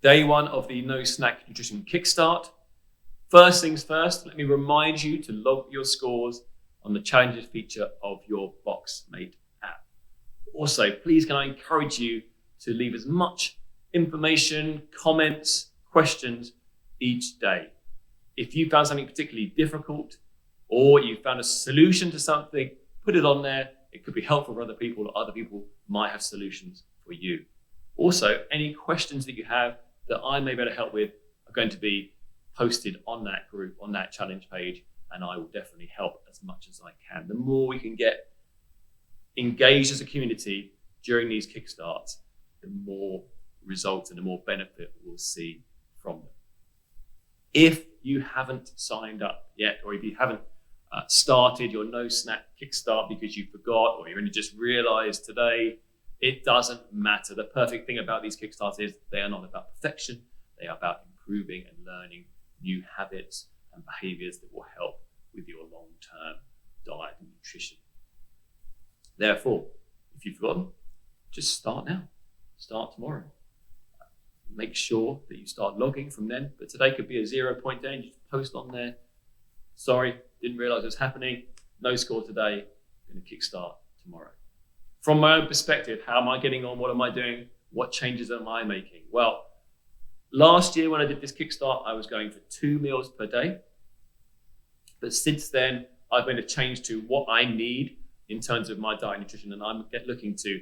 Day one of the No Snack Nutrition Kickstart. First things first, let me remind you to log your scores on the challenges feature of your Boxmate app. Also, please can I encourage you to leave as much information, comments, questions each day. If you found something particularly difficult or you found a solution to something, put it on there. It could be helpful for other people, or other people might have solutions for you. Also, any questions that you have that I may be able to help with are going to be posted on that group, on that challenge page, and I will definitely help as much as I can. The more we can get engaged as a community during these Kickstarts, the more results and the more benefit we'll see from them. If you haven't signed up yet, or if you haven't started your No Snack Kickstart because you forgot, or you only just realized today, it doesn't matter. The perfect thing about these Kickstarts is they are not about perfection. They are about improving and learning new habits and behaviors that will help with your long-term diet and nutrition. Therefore, if you've forgotten, just start now. Start tomorrow. Make sure that you start logging from then, but today could be a 0 point day and you just post on there. Sorry, didn't realize it was happening. No score today, going to kickstart tomorrow. From my own perspective, how am I getting on? What am I doing? What changes am I making? Well, last year when I did this Kickstart, I was going for 2 meals per day. But since then, I've made a change to what I need in terms of my diet and nutrition, and I'm looking to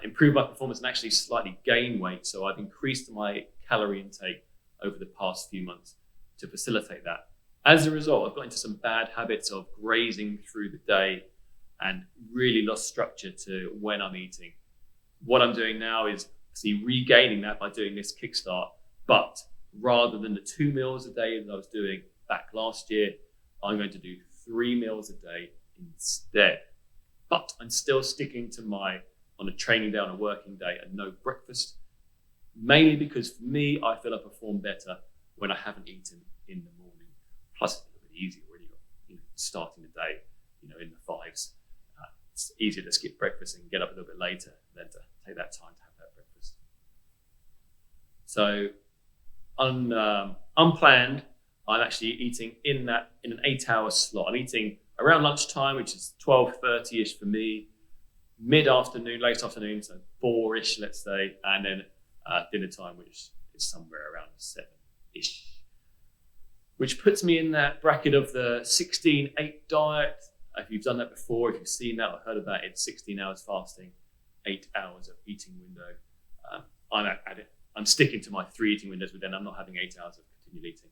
improve my performance and actually slightly gain weight. So I've increased my calorie intake over the past few months to facilitate that. As a result, I've got into some bad habits of grazing through the day and really lost structure to when I'm eating. What I'm doing now is regaining that by doing this Kickstart, but rather than the 2 meals a day that I was doing back last year, I'm going to do 3 meals a day instead. But I'm still sticking to on a training day, on a working day, and no breakfast, mainly because for me, I feel I perform better when I haven't eaten in the morning. Plus, it's a little bit easier when you're starting the day, in the fives. It's easier to skip breakfast and get up a little bit later than to take that time to have that breakfast. So, unplanned, I'm actually eating in an 8-hour slot. I'm eating around lunchtime, which is 12:30ish for me, mid-afternoon, late afternoon, so 4ish, let's say, and then dinner time, which is somewhere around 7ish, which puts me in that bracket of the 16-8 diet. If you've done that before, if you've seen that or heard of that, it's 16 hours fasting, 8 hours of eating window. I'm at it. I'm sticking to my 3 eating windows, but then I'm not having 8 hours of continual eating.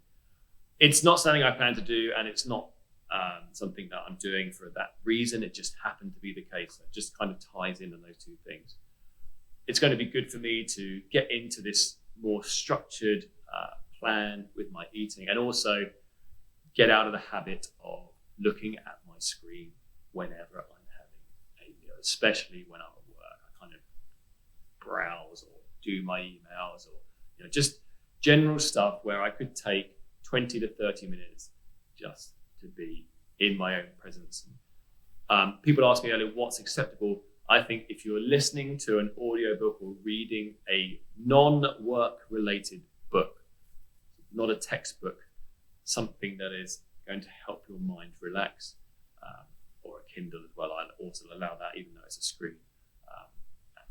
It's not something I plan to do, and it's not something that I'm doing for that reason. It just happened to be the case. It just kind of ties in on those two things. It's going to be good for me to get into this more structured plan with my eating, and also get out of the habit of looking at my screen whenever I'm having a meal, especially when I'm at work. I kind of browse or do my emails or just general stuff where I could take 20 to 30 minutes just to be in my own presence. People ask me earlier, what's acceptable? I think if you're listening to an audiobook or reading a non-work related book, not a textbook, something that is going to help your mind relax, or a Kindle as well. I'll also allow that, even though it's a screen.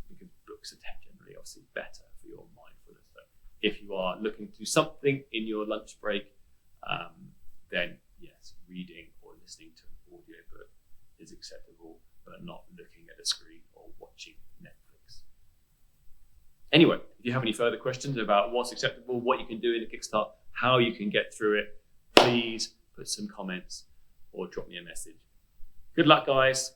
Because books are generally obviously better for your mindfulness. So if you are looking to do something in your lunch break, then yes, reading or listening to an audiobook is acceptable, but not looking at a screen or watching Netflix. Anyway, if you have any further questions about what's acceptable, what you can do in a Kickstart, how you can get through it, please put some comments or drop me a message. Good luck, guys.